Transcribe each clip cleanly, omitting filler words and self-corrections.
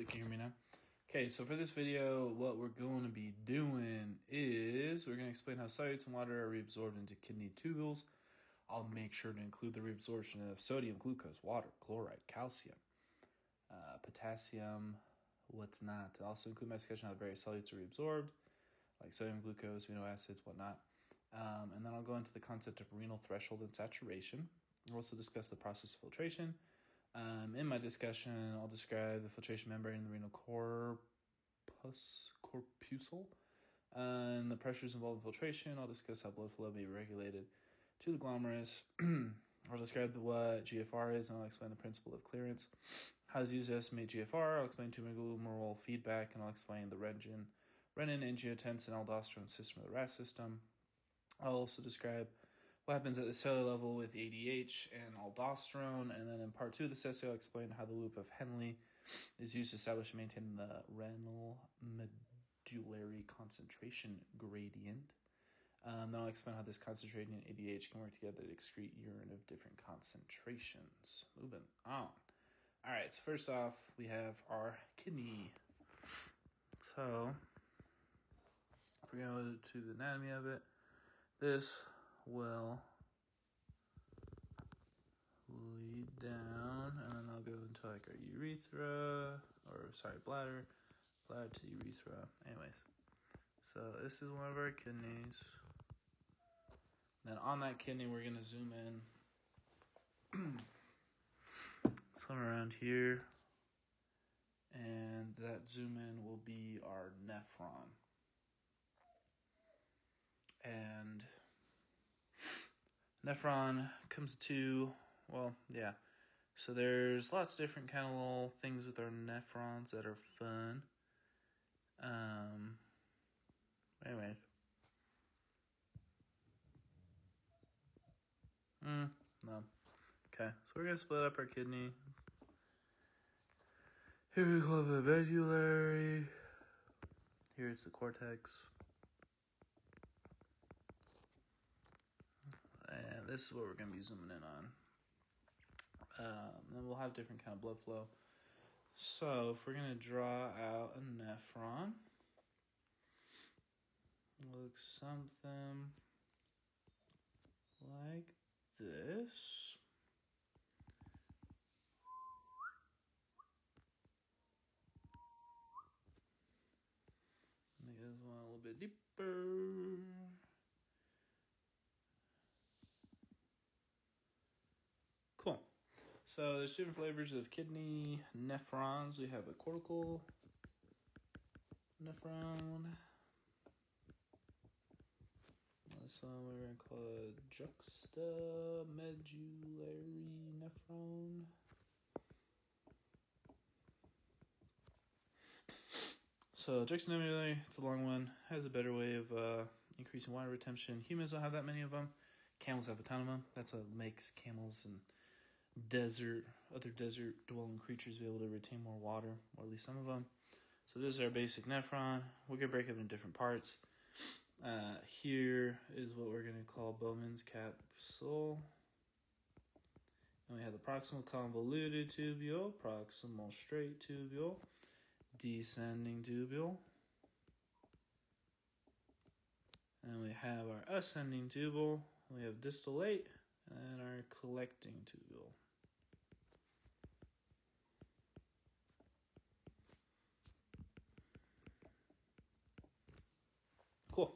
Can you hear me now? Okay, so for this video, what we're going to be doing is we're going to explain how solutes and water are reabsorbed into kidney tubules. I'll make sure to include the reabsorption of sodium, glucose, water, chloride, calcium, potassium, whatnot. I'll also include my discussion on how various solutes are reabsorbed, like sodium, glucose, amino acids, whatnot. And then I'll go into the concept of renal threshold and saturation. We'll also discuss the process of filtration. In my discussion, I'll describe the filtration membrane in the renal corpuscle and the pressures involved in filtration. I'll discuss how blood flow may be regulated to the glomerulus. I'll describe what GFR is, and I'll explain the principle of clearance. How it's used to estimate GFR, I'll explain tumor feedback, and I'll explain the renin, angiotensin, aldosterone system of the RAS system. I'll also describe what happens at the cellular level with ADH and aldosterone, and then in part 2 of this essay, I'll explain how the loop of Henle is used to establish and maintain the renal medullary concentration gradient. Then I'll explain how this concentrating and ADH can work together to excrete urine of different concentrations. Moving on. All right, so first off, we have our kidney. So, if we go to the anatomy of it, this will lead down, and then I'll go into like our bladder to urethra. Anyways, so this is one of our kidneys. Then on that kidney, we're gonna zoom in somewhere around here, and that zoom in will be our nephron. And nephron comes to, so there's lots of different kind of little things with our nephrons that are fun. Anyway. No. Okay, so we're going to split up our kidney. Here we call the medullary. Here it's the cortex. And this is what we're going to be zooming in on. Then we'll have different kind of blood flow. So if we're going to draw out a nephron, looks something like this. Make this one a little bit deeper. Cool. So there's different flavors of kidney nephrons. We have a cortical nephron. This one we're going to call a juxtamedullary nephron. So juxtamedullary, it's a long one, has a better way of increasing water retention. Humans don't have that many of them. Camels have a ton of them. That's what makes camels and other desert dwelling creatures be able to retain more water, or at least some of them. So this is our basic nephron. We're going to break it into different parts. Here is what we're going to call Bowman's capsule. And we have the proximal convoluted tubule, proximal straight tubule, descending tubule. And we have our ascending tubule. We have distillate and our collecting tubule. Cool.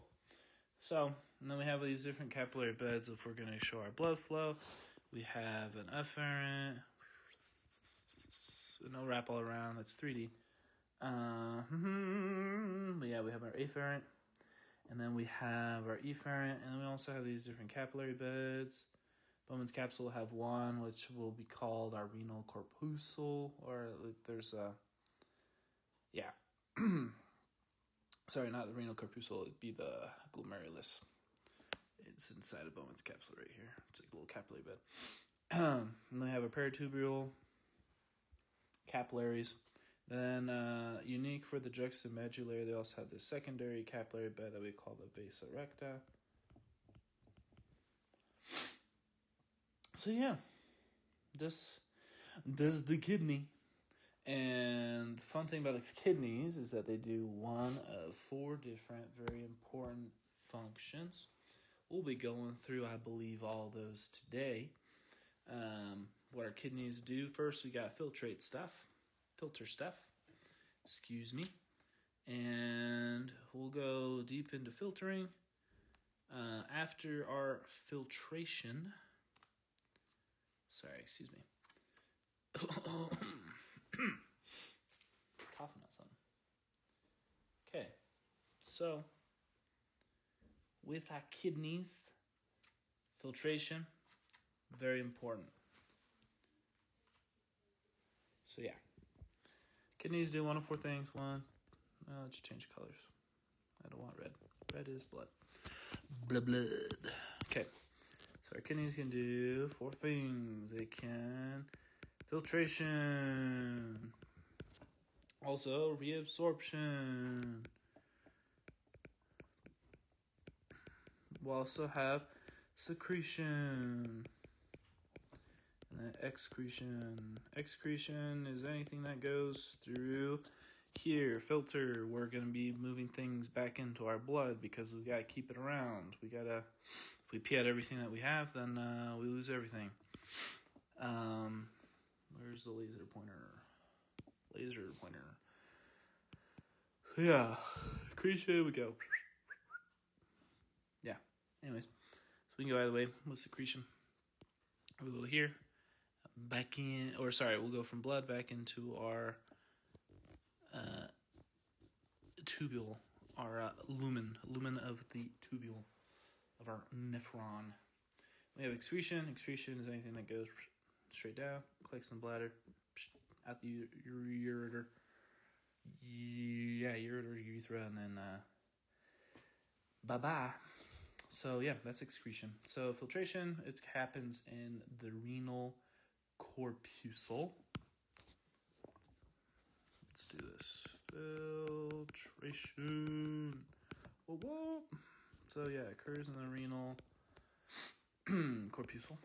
So, and then we have these different capillary beds if we're going to show our blood flow. We have an efferent, no wrap all around, that's 3D. We have our afferent, and then we have our efferent, and then we also have these different capillary beds. Bowman's capsule will have one, which will be called our renal corpuscle, or there's a, sorry, not the renal corpuscle, it'd be the glomerulus. It's inside of Bowman's capsule right here. It's like a little capillary bed. And then we have a peritubule, capillaries. Then, unique for the juxtamedullary, they also have the secondary capillary bed that we call the vasa recta. So yeah, this is the kidney. And the fun thing about the kidneys is that they do one of 4 different very important functions. We'll be going through, I believe, all those today. What our kidneys do, first we got filter stuff, excuse me. And we'll go deep into filtering. After our filtration, excuse me. Coughing on something. Okay, so with our kidneys, filtration, very important. So yeah, kidneys do one of 4 things. One, let's change colors. I don't want red. Red is blood. Blood. Okay, so our kidneys can do 4 things. They can filtration, also reabsorption. We'll also have secretion. And then excretion. Excretion is anything that goes through here. Filter. We're going to be moving things back into our blood because we got to keep it around. If we pee out everything that we have, then we lose everything. Where's the laser pointer? So yeah, secretion, we go. Yeah, anyways. So we can go either way with secretion. We'll go here. We'll go from blood back into our tubule, our lumen of the tubule of our nephron. We have excretion. Excretion is anything that goes straight down, collects in the bladder, out the ureter. Yeah, ureter, urethra, and then bye-bye. So yeah, that's excretion. So filtration, it happens in the renal corpuscle. Let's do this. Filtration. Whoa. So yeah, it occurs in the renal corpuscle.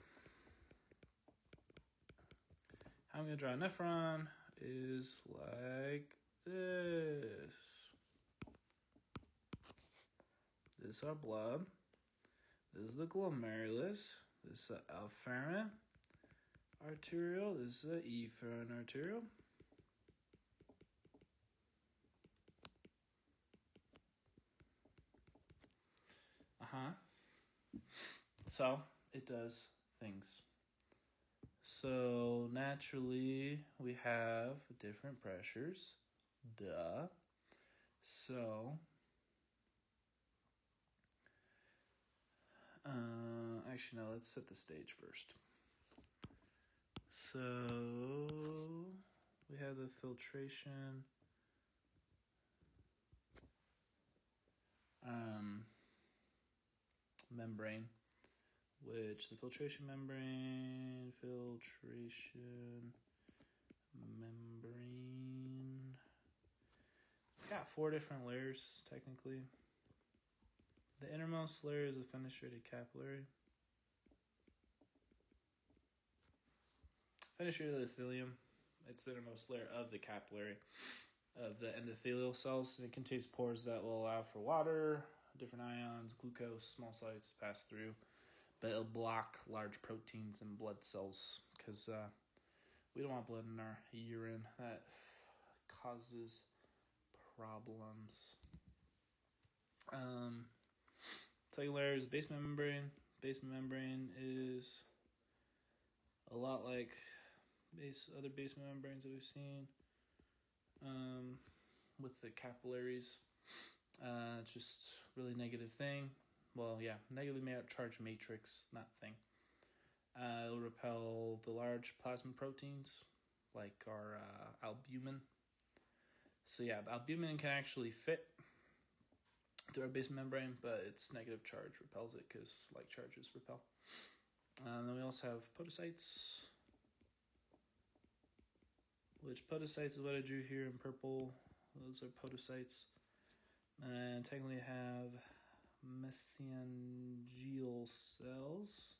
How I'm going to draw a nephron is like this. This is our blood. This is the glomerulus. This is the afferent arteriole. This is the efferent arteriole. So it does things. So naturally we have different pressures. Duh. So actually no, let's set the stage first. So we have the filtration membrane, which the filtration membrane, it's got 4 different layers technically. The innermost layer is a fenestrated capillary. Fenestrated epithelium, it's the innermost layer of the capillary of the endothelial cells, and it contains pores that will allow for water, different ions, glucose, small sites to pass through, but it'll block large proteins and blood cells because we don't want blood in our urine. That causes problems. Second layer is the basement membrane. Basement membrane is a lot like other basement membranes that we've seen with the capillaries. It's just really negative thing. Well, yeah, negatively charged matrix, not thing. It'll repel the large plasma proteins like our albumin. So yeah, albumin can actually fit through our basement membrane, but its negative charge repels it because like charges repel. Then we also have podocytes, which podocytes is what I drew here in purple. Those are podocytes. And technically have mesangial cells.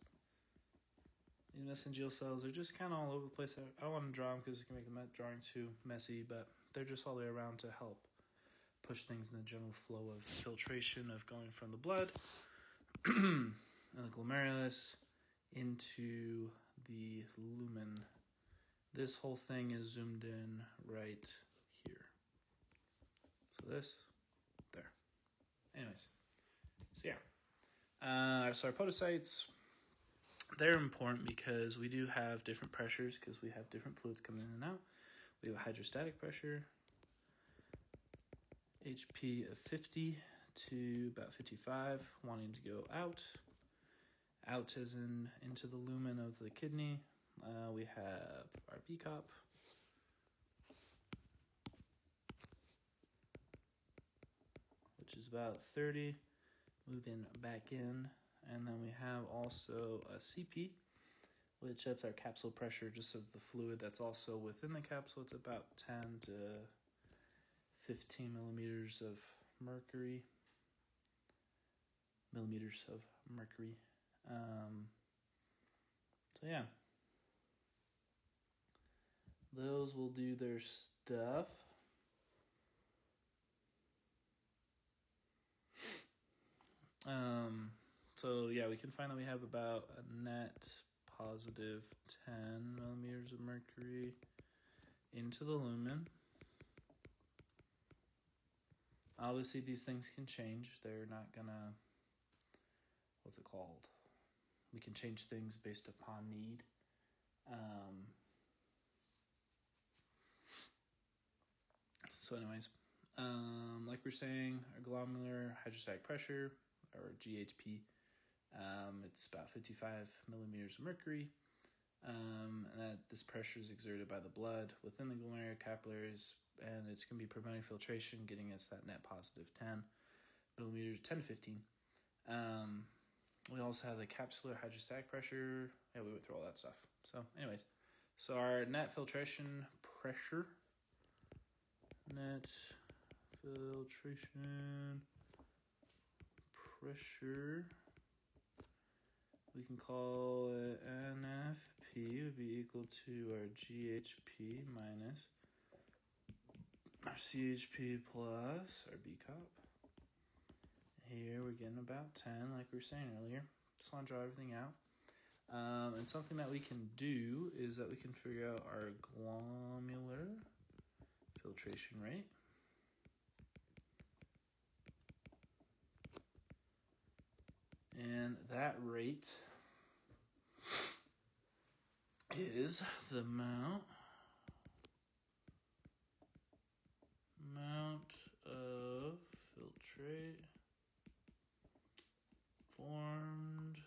These mesangial cells are just kind of all over the place. I don't want to draw them because it can make the drawing too messy, but they're just all the way around to help push things in the general flow of filtration of going from the blood and the glomerulus into the lumen. This whole thing is zoomed in right here. So this, there. Anyways, so yeah. So our podocytes, they're important because we do have different pressures because we have different fluids coming in and out. We have a hydrostatic pressure, HP of 50 to about 55, wanting to go out. Out as in into the lumen of the kidney. We have our BCOP, which is about 30, moving back in. And then we have also a CP, which that's our capsule pressure, just of the fluid that's also within the capsule. It's about 10 to 15 millimeters of mercury. So yeah. Those will do their stuff. So yeah, we can find that we have about a net positive 10 millimeters of mercury into the lumen. Obviously, these things can change. They're not gonna, what's it called? We can change things based upon need. So anyways, like we're saying, our glomerular hydrostatic pressure, or GHP, it's about 55 millimeters of mercury. And that this pressure is exerted by the blood within the glomerular capillaries, and it's going to be promoting filtration, getting us that net positive 10 millimeters, 10 to 15. We also have the capsular hydrostatic pressure. Yeah, we went through all that stuff. So anyways, so our net filtration pressure, we can call it NFP would be equal to our GHP minus our CHP plus our BCOP. Here we're getting about 10, like we were saying earlier. Just want to draw everything out. And something that we can do is that we can figure out our glomerular filtration rate. And that rate is the amount of filtrate formed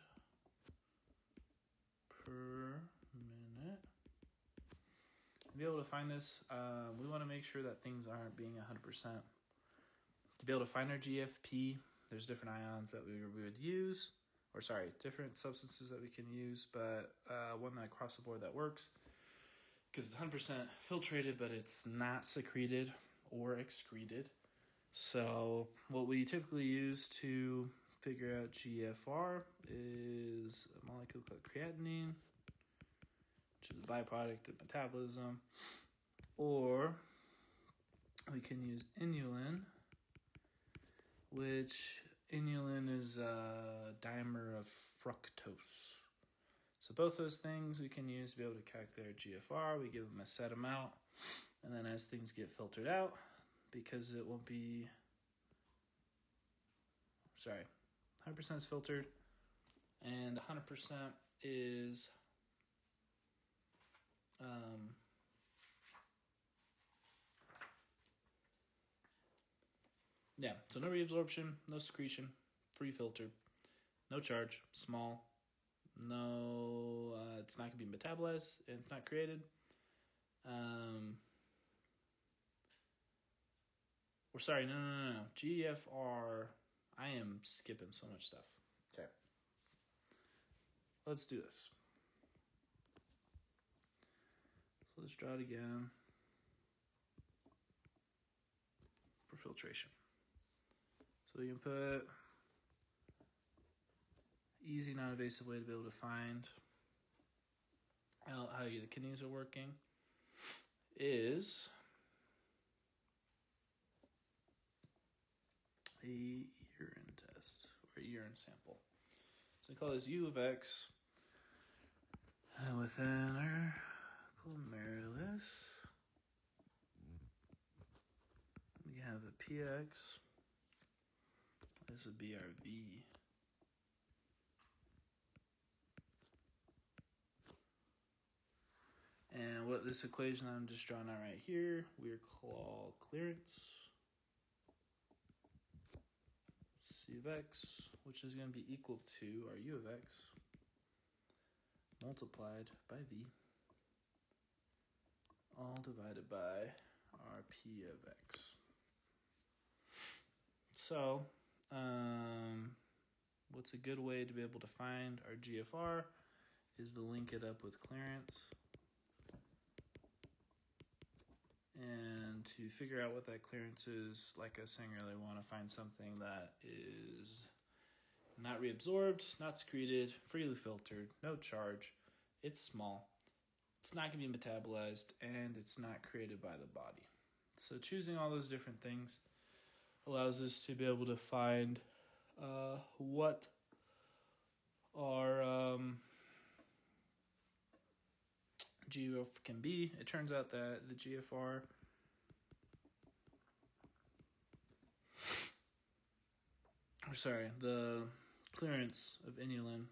per minute. To be able to find this, we want to make sure that things aren't being 100%. To be able to find our GFP, there's different ions that we would use, different substances that we can use, but one that across the board that works, because it's 100% filtrated, but it's not secreted or excreted. So what we typically use to figure out GFR is a molecule called creatinine, which is a byproduct of metabolism, or we can use inulin, which inulin is a dimer of fructose. So both those things we can use to be able to calculate our GFR. We give them a set amount, and then as things get filtered out, because it won't be, 100% is filtered, and 100% is so no reabsorption, no secretion, free filter, no charge, small, no, it's not going to be metabolized, it's not created. No. GFR, I am skipping so much stuff. Okay. Let's do this. So let's draw it again for filtration. So you can put easy, non-invasive way to be able to find how the kidneys are working is a urine test or a urine sample. So we call this U of X. And within our glomerulus, we have a PX. This would be our V. And what this equation I'm just drawing out right here, we call clearance. C of X, which is going to be equal to our U of X multiplied by V, all divided by our P of X. So, what's a good way to be able to find our GFR is to link it up with clearance. And to figure out what that clearance is, like I was saying earlier, we want to find something that is not reabsorbed, not secreted, freely filtered, no charge. It's small. It's not going to be metabolized, and it's not created by the body. So choosing all those different things allows us to be able to find what our GFR can be. It turns out that the GFR the clearance of inulin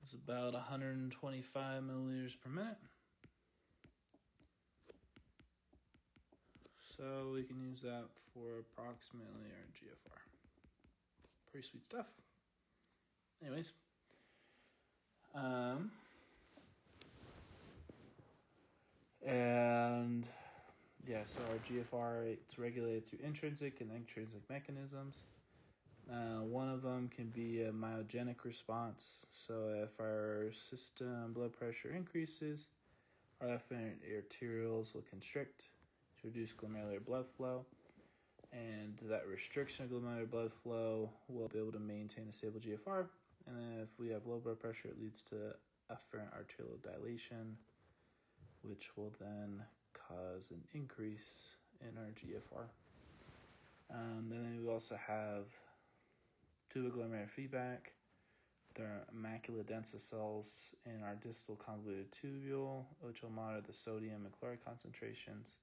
is about 125 milliliters per minute. So we can use that for approximately our GFR. Pretty sweet stuff. Anyways, and yeah, so our GFR, it's regulated through intrinsic and extrinsic mechanisms. One of them can be a myogenic response. So if our system blood pressure increases, our left arterioles will constrict to reduce glomerular blood flow. And that restriction of glomerular blood flow will be able to maintain a stable GFR. And then if we have low blood pressure, it leads to afferent arterial dilation, which will then cause an increase in our GFR. And then we also have tuboglomerular feedback. There are macula densa cells in our distal convoluted tubule, which will monitor the sodium and chloride concentrations.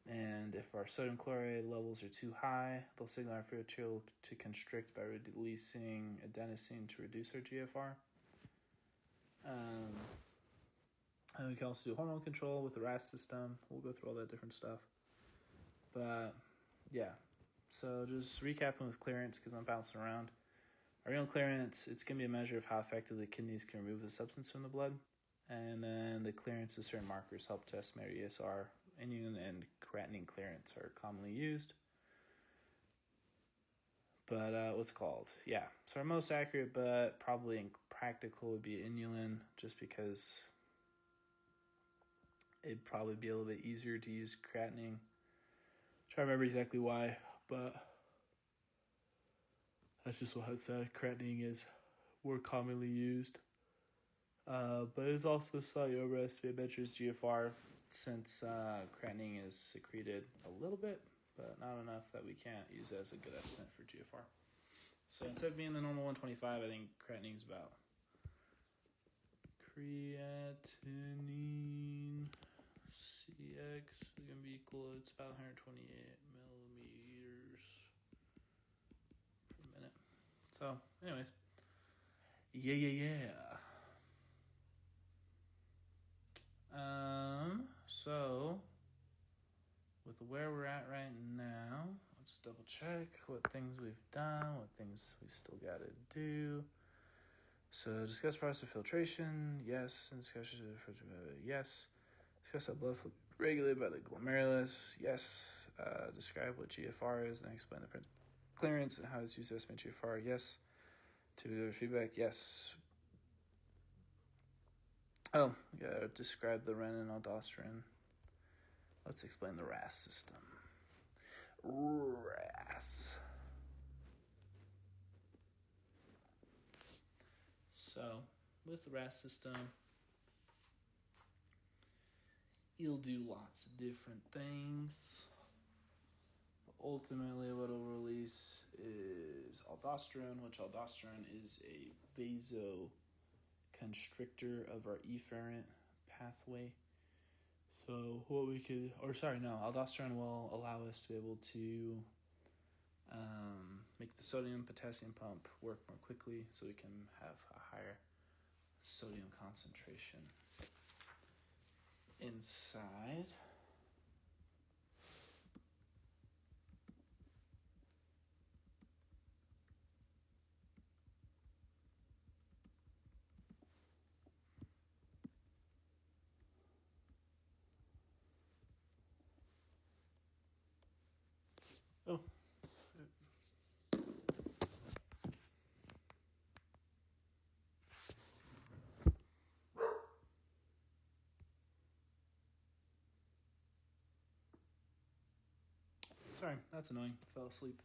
And if our sodium chloride levels are too high, they'll signal our arteriole to constrict by releasing adenosine to reduce our GFR. And we can also do hormone control with the RAS system. We'll go through all that different stuff. But yeah, so just recapping with clearance because I'm bouncing around. Our renal clearance, it's going to be a measure of how effectively the kidneys can remove the substance from the blood. And then the clearance of certain markers help to estimate ESR. Inulin and creatinine clearance are commonly used. But what's it called? Yeah, so our most accurate but probably impractical would be inulin, just because it'd probably be a little bit easier to use creatinine. Try to remember exactly why, but that's just what I'd say. Creatinine is more commonly used. But it's also slightly overestimated measures GFR since creatinine is secreted a little bit, but not enough that we can't use it as a good estimate for GFR. So instead of being the normal 125, I think creatinine is about creatinine CX is going to be equal, it's about 128 millimeters per minute. So, anyways, yeah. So with where we're at right now, let's double check what things we've done, what things we still got to do. So discuss process of filtration, yes. And discussion of yes. Discuss how blood flow regulated by the glomerulus, yes. Describe what GFR is and explain the principle of clearance and how it's used to estimate GFR, yes. Tubular feedback, yes. Oh, yeah, describe the renin aldosterone. Let's explain the RAS system. RAS. with the RAS system, you'll do lots of different things. But ultimately, what will release is aldosterone, which aldosterone is a vasoconstrictor of our efferent pathway. So aldosterone will allow us to be able to make the sodium-potassium pump work more quickly so we can have a higher sodium concentration inside. Oh. Sorry, that's annoying. I fell asleep.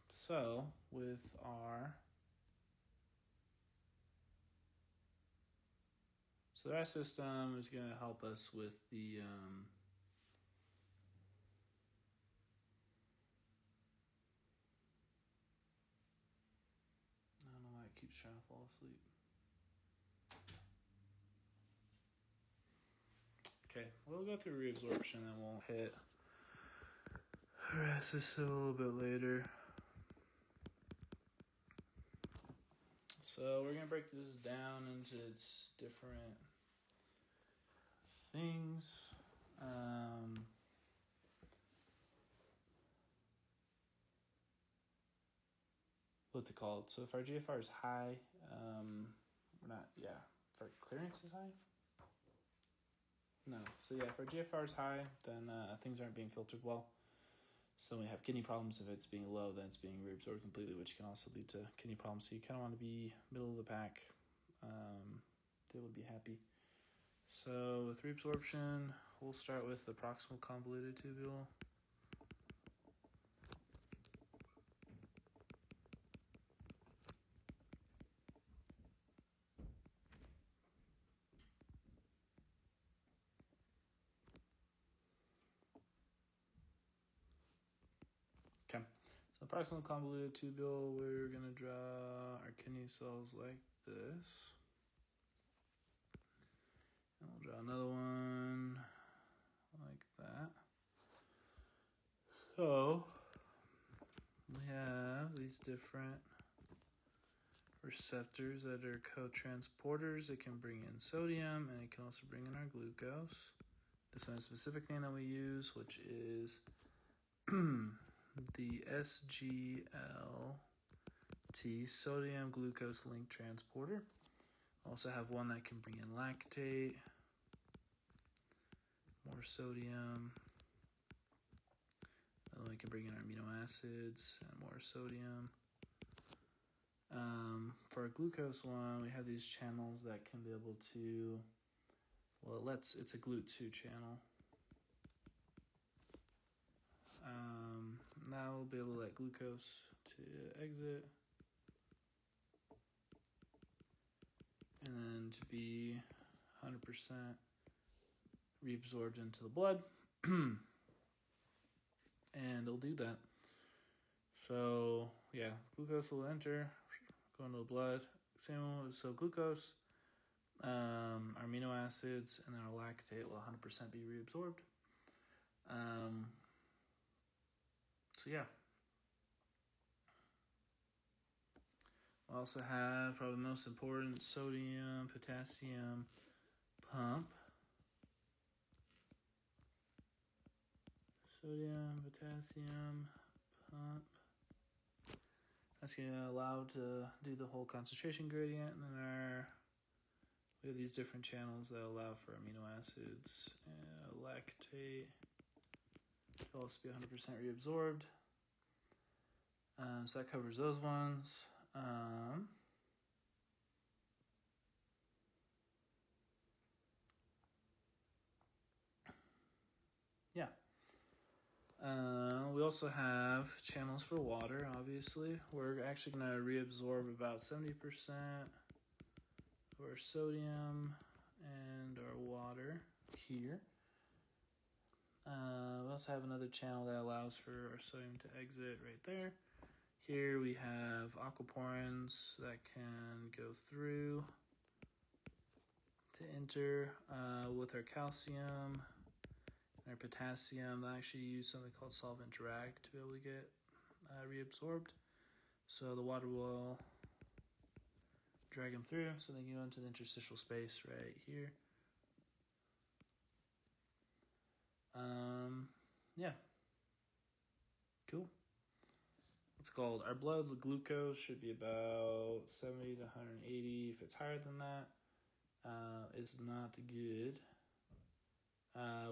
So with our the RAS system is going to help us with the I don't know why it keeps trying to fall asleep. Okay, we'll go through reabsorption and we'll hit RAS system a little bit later. So we're going to break this down into its different things. What's it called? So if our GFR is high, if our clearance is high? No. So yeah, if our GFR is high, then things aren't being filtered well. So we have kidney problems. If it's being low, then it's being reabsorbed completely, which can also lead to kidney problems. So you kind of want to be middle of the pack. They would be happy. So with reabsorption, we'll start with the proximal convoluted tubule. Okay, so proximal convoluted tubule, we're going to draw our kidney cells like this. And we'll draw another one like that. So we have these different receptors that are co-transporters. It can bring in sodium and it can also bring in our glucose. This one is a specific name that we use, which is the SGLT, sodium glucose link transporter. Also have one that can bring in lactate, more sodium. Another one can bring in our amino acids and more sodium. For our glucose one, we have these channels that can be able to, it's a GLUT2 channel. Now we'll be able to let glucose to exit. And then to be 100% reabsorbed into the blood. And it'll do that. So, yeah, glucose will enter, go into the blood. So glucose, our amino acids, and then our lactate will 100% be reabsorbed. So, yeah. We also have probably the most important sodium, potassium pump. Sodium, potassium pump. That's going to allow to do the whole concentration gradient. And then we have these different channels that allow for amino acids, lactate to also be 100% reabsorbed. So that covers those ones. Yeah. We also also have channels for water, obviously. We're actually going to reabsorb about 70% of our sodium and our water here. We also have another channel that allows for our sodium to exit right there. Here we have aquaporins that can go through to enter with our calcium and our potassium. I actually use something called solvent drag to be able to get reabsorbed. So the water will drag them through so they can go into the interstitial space right here. Yeah. Cool. It's called our blood glucose should be about 70 to 180. If it's higher than that, it's not good.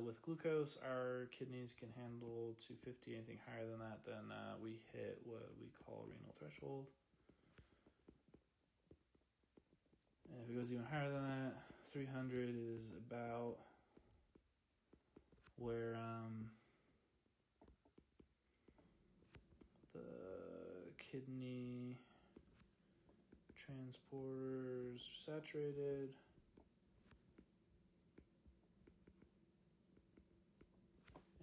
With glucose, our kidneys can handle 250. Anything higher than that, then we hit what we call renal threshold. And if it goes even higher than that, 300 is about where the kidney transporters are saturated.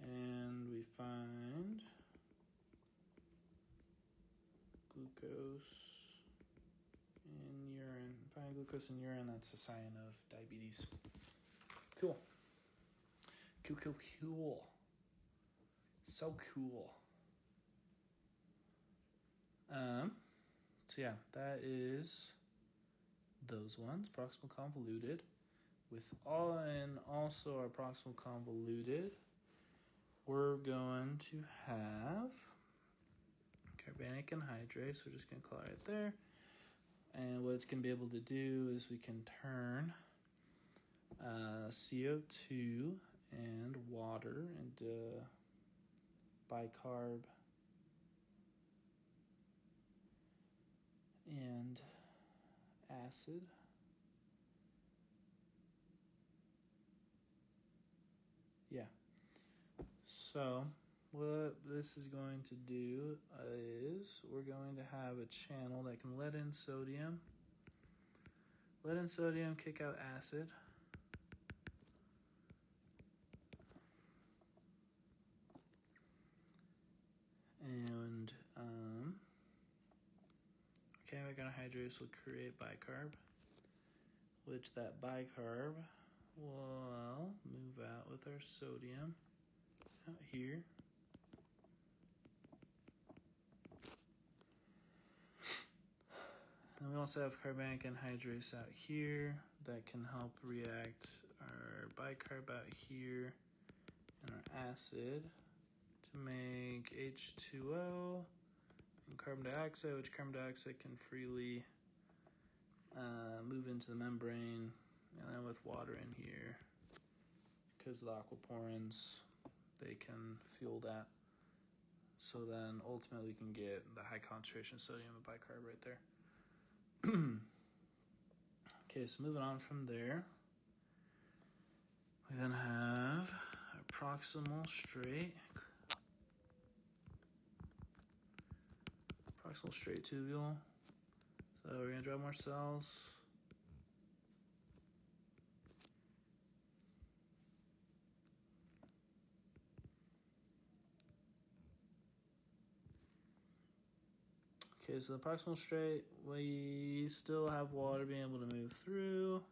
And we find glucose in urine. Find glucose in urine, that's a sign of diabetes. Cool. Cool. So cool. So yeah, that is those ones, proximal convoluted. Also our proximal convoluted, we're going to have carbonic anhydrase. We're just going to call it right there. And what it's going to be able to do is we can turn CO2 and water into bicarb and acid. Yeah. So what this is going to do is we're going to have a channel that can let in sodium, kick out acid. And carbonic anhydrase will create bicarb, which that bicarb will move out with our sodium out here. And we also have carbonic anhydrase out here that can help react our bicarb out here and our acid to make H2O and carbon dioxide, which carbon dioxide can freely move into the membrane, and then with water in here, because of the aquaporins, they can fuel that. So then ultimately we can get the high concentration sodium and bicarb right there. Okay, so moving on from there, we then have our proximal straight tubule. So we're going to draw more cells. Okay, so the proximal straight, we still have water being able to move through.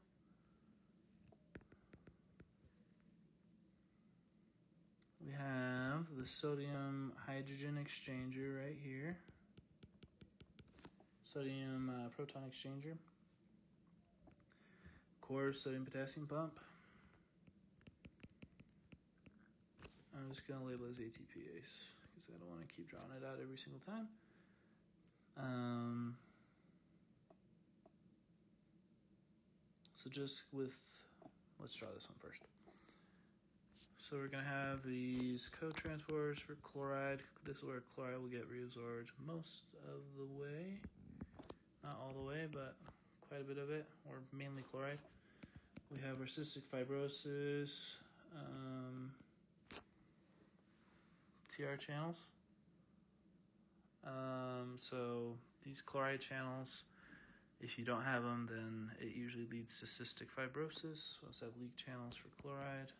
We have the sodium hydrogen exchanger right here. Sodium proton exchanger. Of course, sodium potassium pump. I'm just going to label it as ATPase because I don't want to keep drawing it out every single time. So let's draw this one first. So we're going to have these co-transporters for chloride. This is where chloride will get reabsorbed most of the way. Not all the way, but quite a bit of it, or mainly chloride. We have our cystic fibrosis, TR channels. So these chloride channels, if you don't have them, then it usually leads to cystic fibrosis. We also have leak channels for chloride.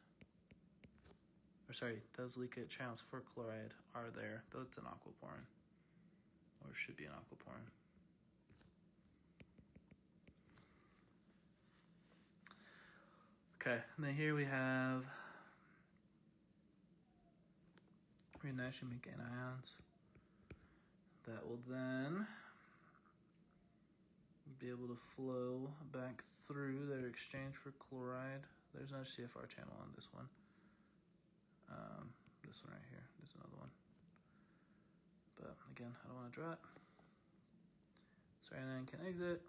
Or sorry, those leak channels for chloride are there. That's an aquaporin, or should be an aquaporin. Okay, and then here we have renationally make anions that will then be able to flow back through their exchange for chloride. There's no CFR channel on this one. This one right here, there's another one. But again, I don't want to draw it. So anion can exit.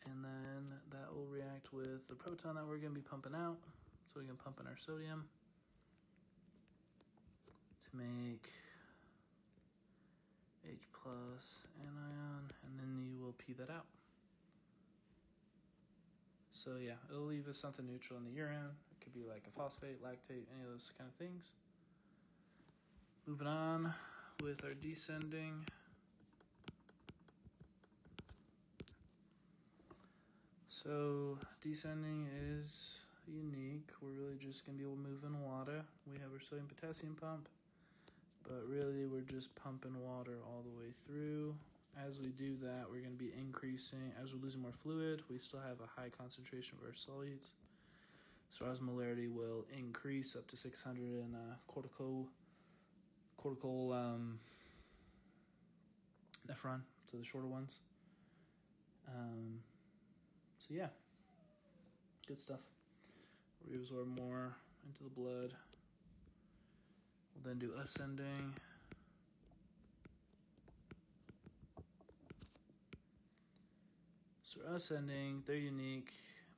And then that will react with the proton that we're going to be pumping out. So we can pump in our sodium to make H plus anion, and then you will pee that out. So yeah, it'll leave us something neutral in the urine. It could be like a phosphate, lactate, any of those kind of things. Moving on with our descending. So descending is unique. We're really just going to be able to move in water. We have our sodium potassium pump, but really we're just pumping water all the way through. As we do that, we're going to be increasing, as we're losing more fluid, we still have a high concentration of our solutes. So our osmolarity will increase up to 600 in cortical nephron, so the shorter ones. So yeah, good stuff. We absorb more into the blood. We'll then do ascending. So ascending, they're unique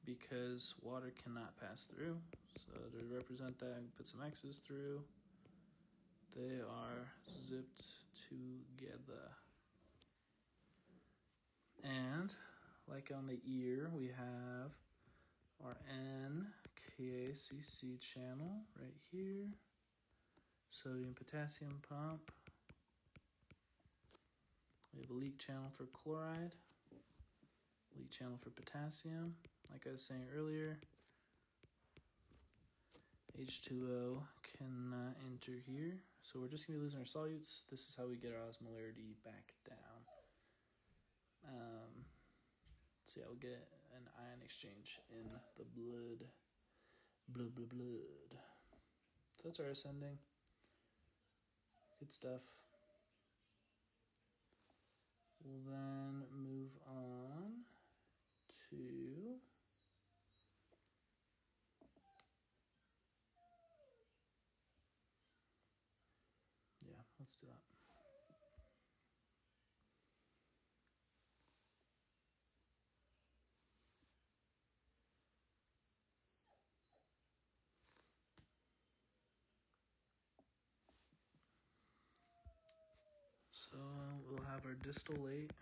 because water cannot pass through. So to represent that, we put some X's through. They are zipped together. And like on the ear, we have our NKCC channel right here. Sodium potassium pump. We have a leak channel for chloride. Leak channel for potassium. Like I was saying earlier, H2O cannot enter here. So we're just going to be losing our solutes. This is how we get our osmolarity back down. So yeah, we'll get an ion exchange in the blood. Blood. So that's our ascending. Good stuff. We'll then move on to let's do that. So we'll have our distillate.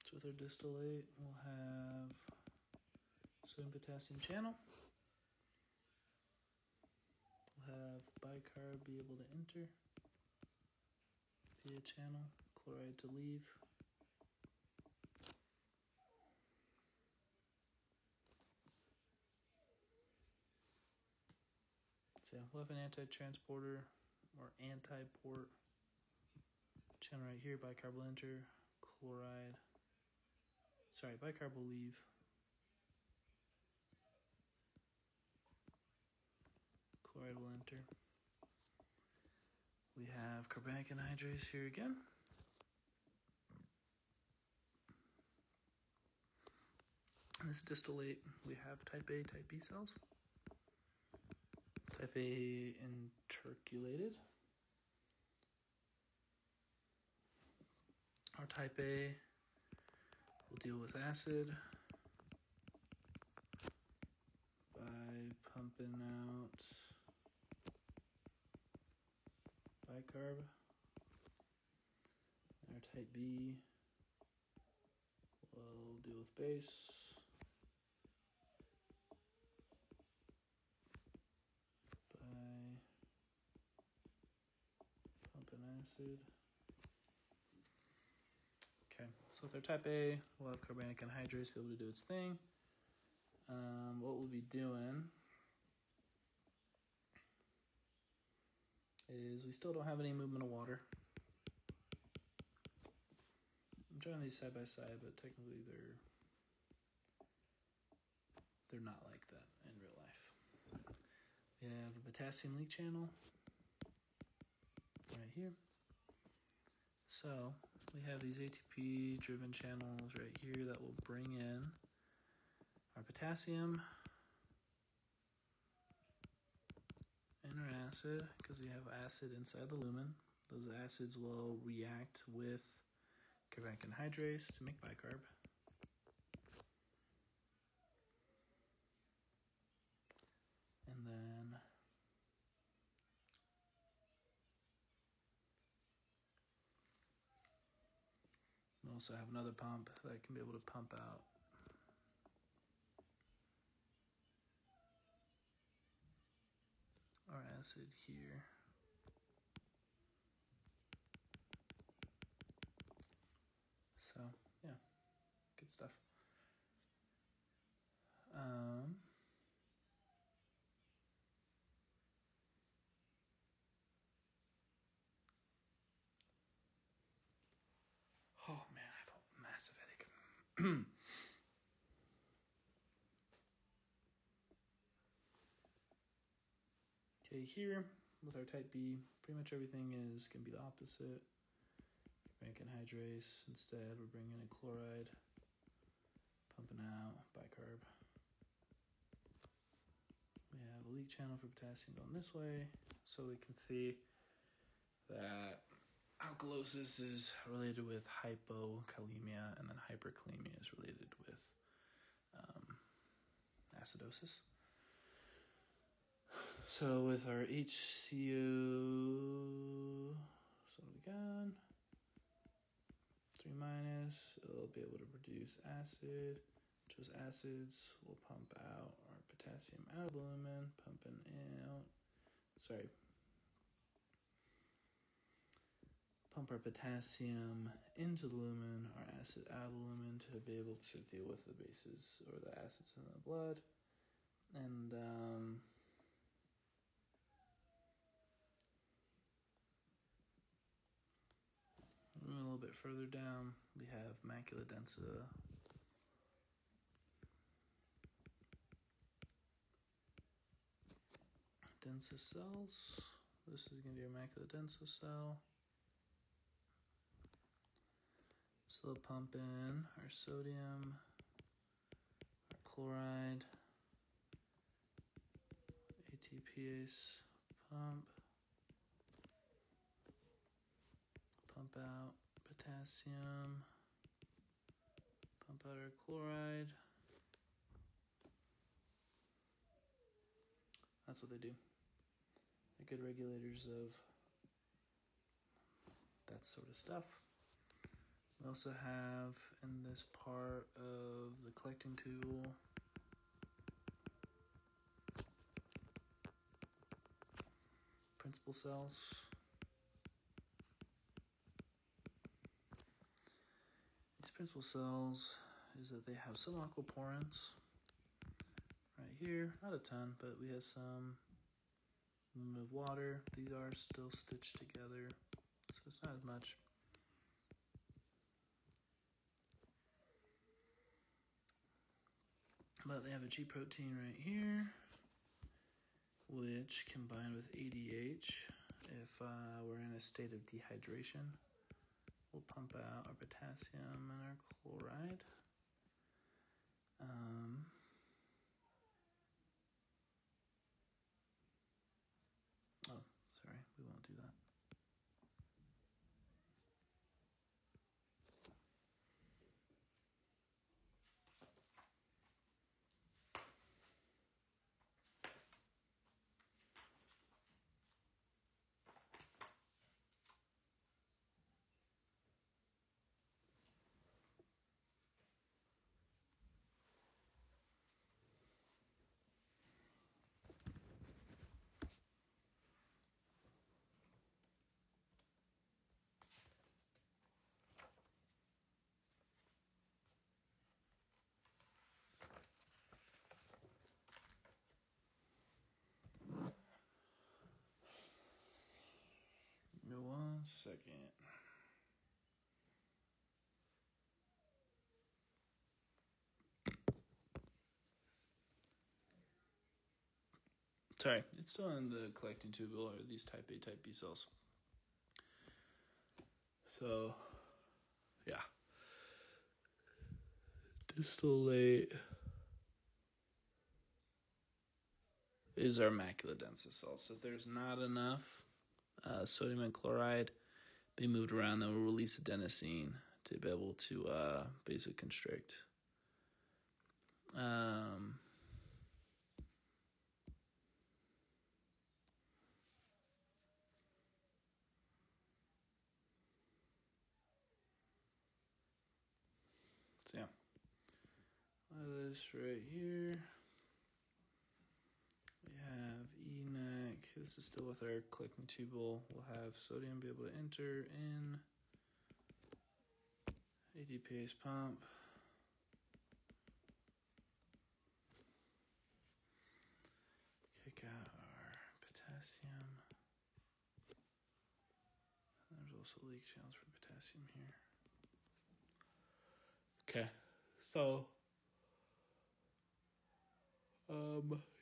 So with our distillate, we'll have sodium potassium channel. We'll have bicarb be able to enter via channel, chloride to leave. So we'll have an anti-transporter or anti-port channel right here. Bicarb will enter, bicarb will leave. Chloride will enter. We have carbonic anhydrase here again. In this distillate, we have type A, type B cells. Type A intercalated. Our type A will deal with acid by pumping out bicarb. Our type B we'll deal with base. By pumping acid. Okay, so with our type A, we'll have carbonic anhydrase be able to do its thing. What we'll be doing is we still don't have any movement of water. I'm drawing these side by side, but technically they're not like that in real life. We have a potassium leak channel right here. So we have these ATP driven channels right here that will bring in our potassium and our acid, because we have acid inside the lumen. Those acids will react with carbonic anhydrase to make bicarb. And then we also have another pump that can be able to pump out our acid here. So, yeah, good stuff. Oh man, I have a massive headache. Okay, here with our type B, pretty much everything is going to be the opposite. Carbonic anhydrase. Instead, we're bringing in chloride, pumping out bicarb. We have a leak channel for potassium going this way, so we can see that alkalosis is related with hypokalemia, and then hyperkalemia is related with acidosis. So with our HCO, so we got 3 minus, it'll be able to produce acid. Those acids will pump out our potassium out of the lumen, pump our potassium into the lumen, our acid out of the lumen to be able to deal with the bases or the acids in the blood. And moving a little bit further down, we have macula densa. Densa cells. This is going to be our macula densa cell. So pump in our sodium, our chloride, ATPase pump out potassium, pump out our chloride. That's what they do. They're good regulators of that sort of stuff. We also have in this part of the collecting tool principal cells. These principal cells is that they have some aquaporins right here, not a ton, but we have some movement of water. These are still stitched together, so it's not as much. But they have a G protein right here, which combined with ADH, if we're in a state of dehydration, will pump out our potassium and our chloride. Oh, sorry, we won't do that. second. Sorry, it's still in the collecting tubule, or these type A, type B cells. So, yeah. Distillate is our macula densa cell. So if there's not enough sodium and chloride being moved around, then we'll release adenosine to be able to vasoconstrict. So yeah, this right here. We have ENaC. This is still with our collecting tubule. We'll have sodium be able to enter in ADPase pump. Kick out our potassium. There's also leak channels for potassium here. Okay, so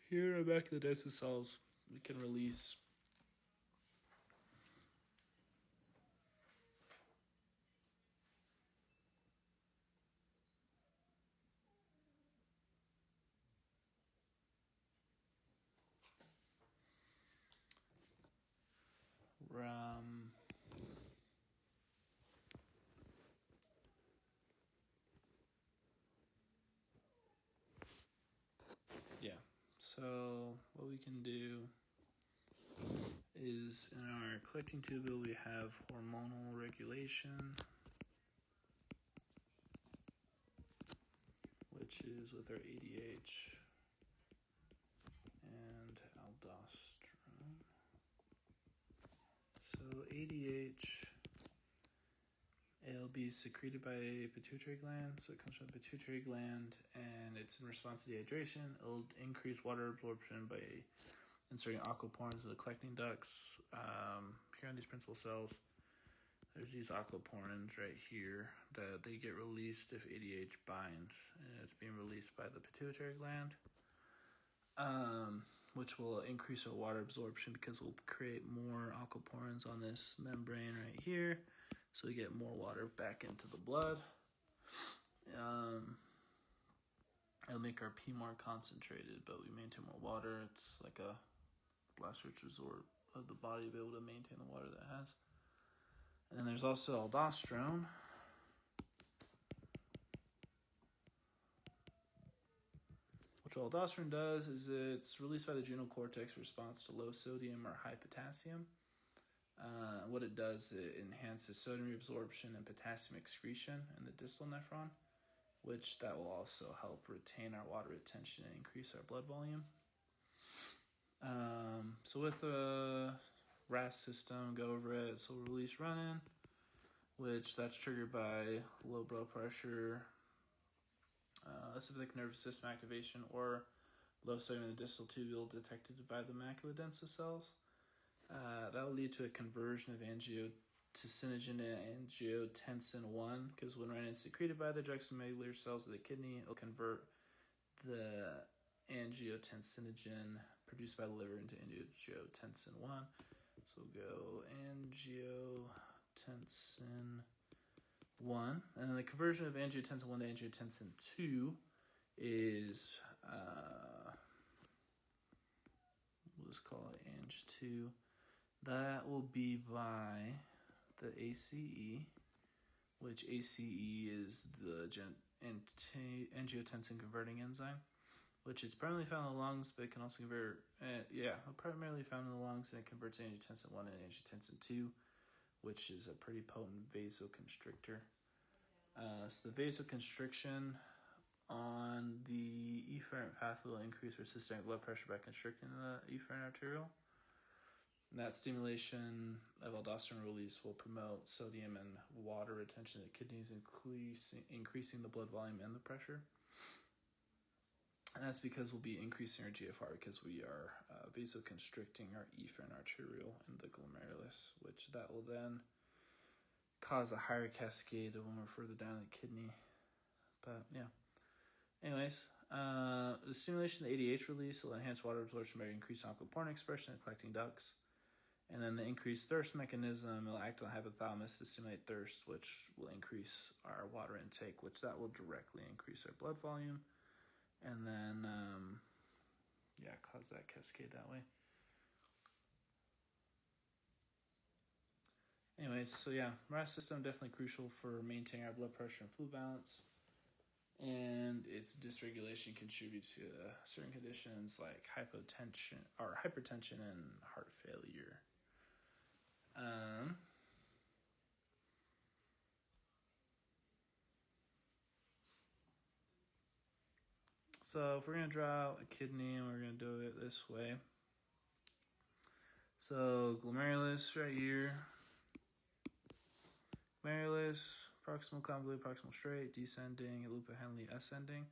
here back to the densa cells, we can release yeah. So what we can do is in our collecting tubule we have hormonal regulation, which is with our ADH and aldosterone. So ADH, ALB is secreted by a pituitary gland, so it comes from the pituitary gland, and it's in response to dehydration. It'll increase water absorption by inserting aquaporins into the collecting ducts. Here on these principal cells, there's these aquaporins right here that they get released if ADH binds, and it's being released by the pituitary gland, which will increase our water absorption because we'll create more aquaporins on this membrane right here, so we get more water back into the blood. It'll make our pee more concentrated, but we maintain more water. It's like a last resort of the body to be able to maintain the water that it has. And then there's also aldosterone, which aldosterone does is it's released by the adrenal cortex in response to low sodium or high potassium. What it does, it enhances sodium reabsorption and potassium excretion in the distal nephron, which that will also help retain our water retention and increase our blood volume. So with the RAS system, go over it. So we'll release renin, which that's triggered by low blood pressure, sympathetic nervous system activation, or low sodium in the distal tubule detected by the macula densa cells. That will lead to a conversion of angiotensinogen to angiotensin 1, because when renin is secreted by the juxtamedullary cells of the kidney, it'll convert the angiotensinogen produced by the liver into angiotensin 1. So we'll go angiotensin 1. And then the conversion of angiotensin 1 to angiotensin 2 is, we'll just call it Ang2. That will be by the ACE, which ACE is the angiotensin converting enzyme, which is primarily found in the lungs, but it can also convert, primarily found in the lungs, and it converts angiotensin 1 and angiotensin 2, which is a pretty potent vasoconstrictor. So the vasoconstriction on the efferent pathway will increase our systemic blood pressure by constricting the efferent arteriole. And that stimulation of aldosterone release will promote sodium and water retention in the kidneys, increasing the blood volume and the pressure. And that's because we'll be increasing our GFR because we are vasoconstricting our efferent arteriole and the glomerulus, which that will then cause a higher cascade when we're further down the kidney. But yeah. Anyways, the stimulation of the ADH release will enhance water absorption by increased aquaporin expression in collecting ducts. And then the increased thirst mechanism will act on the hypothalamus to stimulate thirst, which will increase our water intake, which that will directly increase our blood volume. And then, cause that cascade that way. Anyways, so yeah, RAS system definitely crucial for maintaining our blood pressure and fluid balance. And its dysregulation contributes to certain conditions like hypertension and heart failure. So if we're going to draw out a kidney, we're going to do it this way. So glomerulus right here. Glomerulus, proximal convolute, proximal straight, descending, loop of Henle ascending.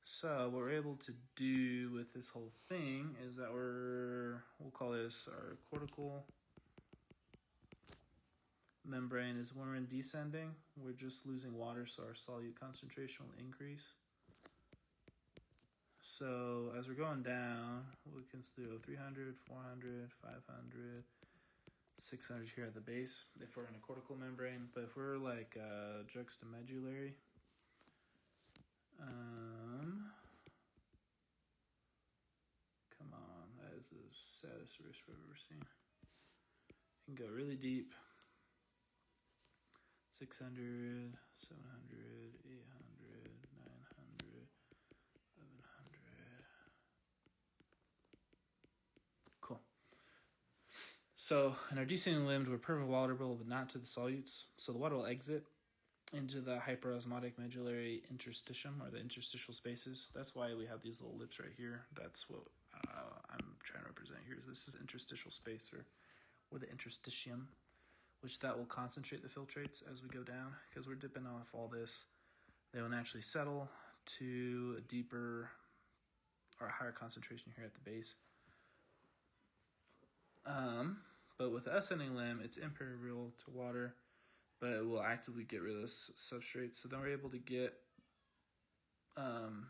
So what we're able to do with this whole thing is that we'll call this our cortical membrane is when we're in descending, we're just losing water, so our solute concentration will increase. So as we're going down, we can do 300, 400, 500, 600 here at the base if we're in a cortical membrane. But if we're like juxtamedullary, come on, that is the saddest wrist I've ever seen. You can go really deep. 600, 700, 800, 900, 1100. Cool. So in our descending limb, we're permeable but not to the solutes. So the water will exit into the hyperosmotic medullary interstitium, or the interstitial spaces. That's why we have these little lips right here. That's what I'm trying to represent here. This is interstitial space, or the interstitium, which that will concentrate the filtrates as we go down, because we're dipping off all this. They will naturally settle to a deeper or a higher concentration here at the base. But with the ascending limb, it's impermeable to water, but it will actively get rid of those substrates. So then we're able to get in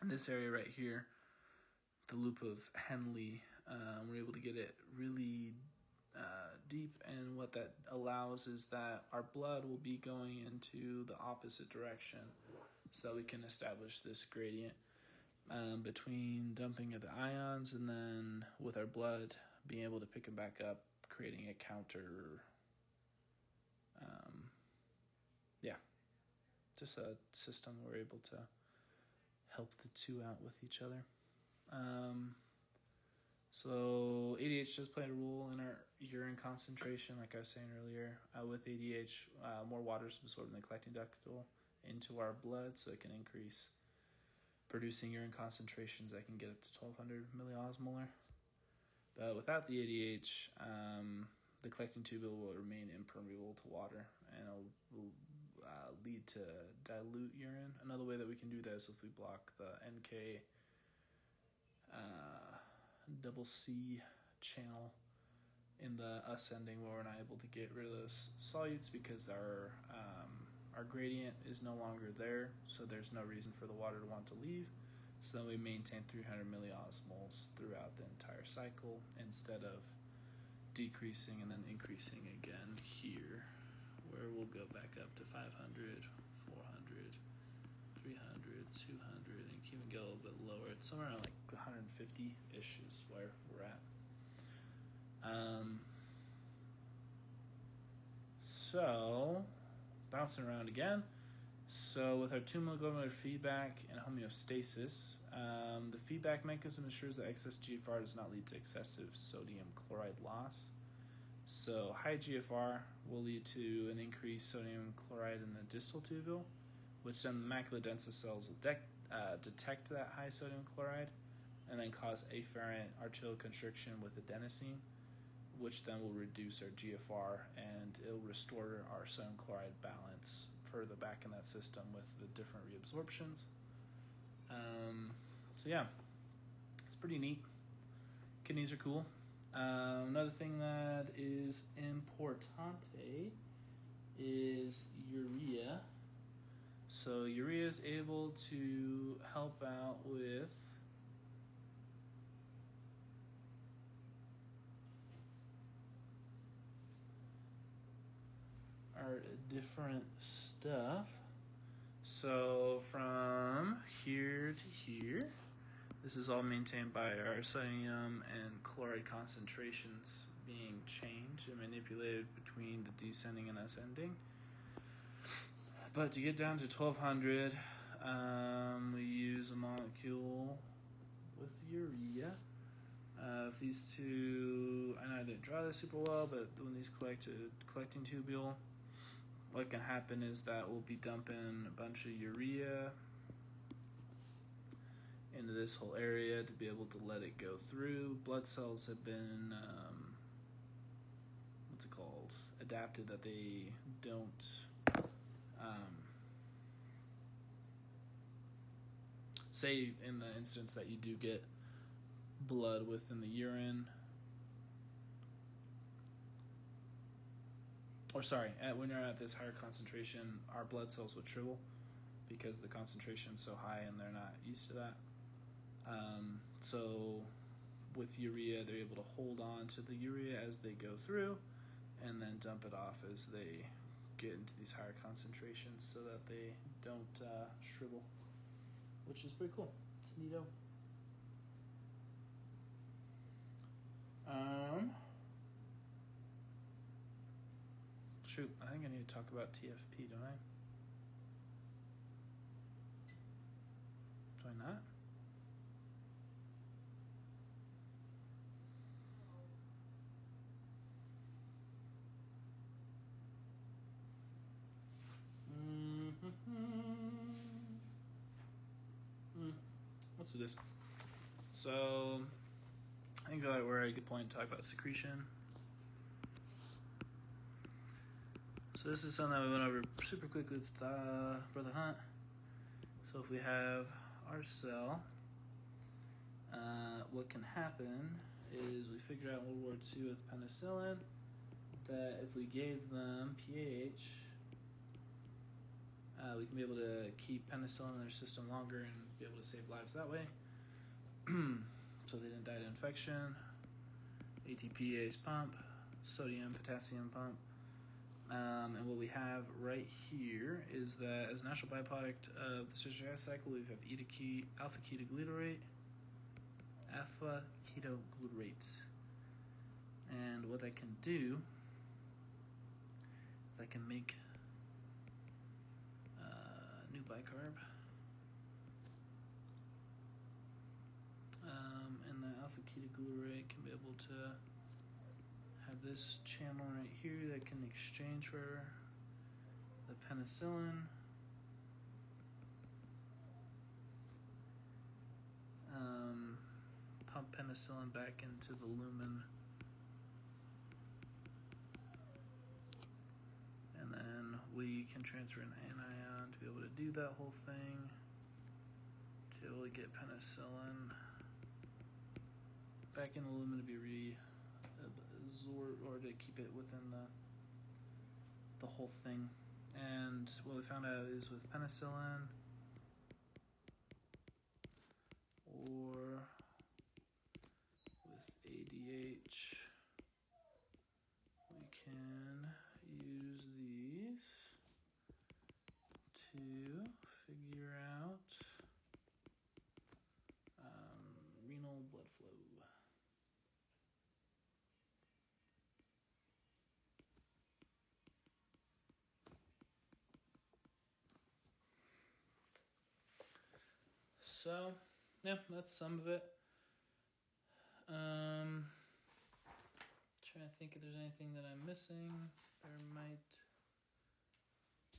this area right here, the loop of Henle, we're able to get it really deep, and what that allows is that our blood will be going into the opposite direction, so we can establish this gradient between dumping of the ions and then with our blood being able to pick them back up, creating a counter, just a system where we're able to help the two out with each other. So ADH does play a role in our urine concentration, like I was saying earlier. With ADH, more water is absorbed in the collecting ductile into our blood, so it can increase producing urine concentrations that can get up to 1,200 milliosmolar. But without the ADH, the collecting tubule will remain impermeable to water, and it will lead to dilute urine. Another way that we can do that is if we block the NK double C channel in the ascending, where we're not able to get rid of those solutes because our gradient is no longer there, so there's no reason for the water to want to leave. So then we maintain 300 milliosmoles throughout the entire cycle instead of decreasing and then increasing again here, where we'll go back up to 500, 400, 300, 200, and even go a little bit lower. It's somewhere around like 150-ish is where we're at. So, bouncing around again. So with our two-millimolar feedback and homeostasis, the feedback mechanism ensures that excess GFR does not lead to excessive sodium chloride loss. So high GFR will lead to an increased sodium chloride in the distal tubule, which then the macula densa cells will detect that high sodium chloride and then cause afferent arterial constriction with adenosine, which then will reduce our GFR, and it'll restore our sodium chloride balance further back in that system with the different reabsorptions. So yeah, it's pretty neat. Kidneys are cool. Another thing that is importante is urea. So urea is able to help out with our different stuff. So from here to here, this is all maintained by our sodium and chloride concentrations being changed and manipulated between the descending and ascending. But to get down to 1200, we use a molecule with urea. If these two, I know I didn't draw this super well, but when these collect a collecting tubule, what can happen is that we'll be dumping a bunch of urea into this whole area to be able to let it go through. Blood cells have been, adapted that they don't, say in the instance that you do get blood within the urine, when you're at this higher concentration, our blood cells would shrivel because the concentration's so high and they're not used to that. So with urea, they're able to hold on to the urea as they go through and then dump it off as they get into these higher concentrations so that they don't shrivel, which is pretty cool. It's neato. Shoot, I think I need to talk about TFP, don't I? Do I not? Let's do this. So, I think we're at a good point to talk about secretion. So this is something that we went over super quickly with Brother Hunt. So if we have our cell, what can happen is we figured out in World War II with penicillin that if we gave them pH, we can be able to keep penicillin in their system longer and be able to save lives that way. So they didn't die to infection. ATPase pump, sodium, potassium pump. And what we have right here is that as a natural byproduct of the citric acid cycle, we have alpha ketoglutarate. And what that can do is that can make new bicarb. And the alpha ketoglutarate can be able to have this channel right here that can exchange for the penicillin. Pump penicillin back into the lumen. And then we can transfer an anion to be able to do that whole thing, to be able to get penicillin back in the lumen to be reabsorbed, or to keep it within the whole thing. And what we found out is with penicillin or with ADH, we can use these to figure out renal blood flow. So, yeah, that's some of it. Trying to think if there's anything that I'm missing. There might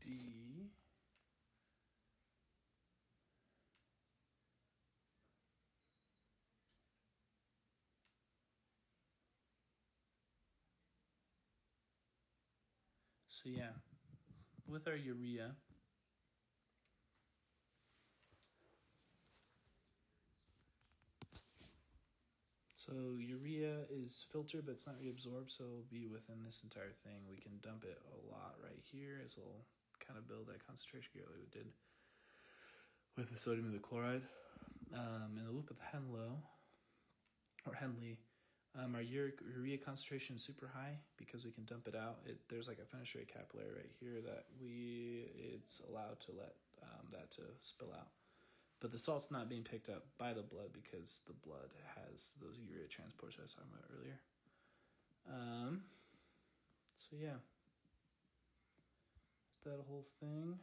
be. So yeah, with our urea, So urea is filtered, but it's not reabsorbed, so it'll be within this entire thing. We can dump it a lot right here, as we'll kind of build that concentration here like we did with the sodium and the chloride. In the loop with Henlo, or Henley, our urea concentration is super high because we can dump it out. There's like a fenestrate capillary right here that it's allowed to let that to spill out. But the salt's not being picked up by the blood because the blood has those urea transports I was talking about earlier. So yeah, that whole thing.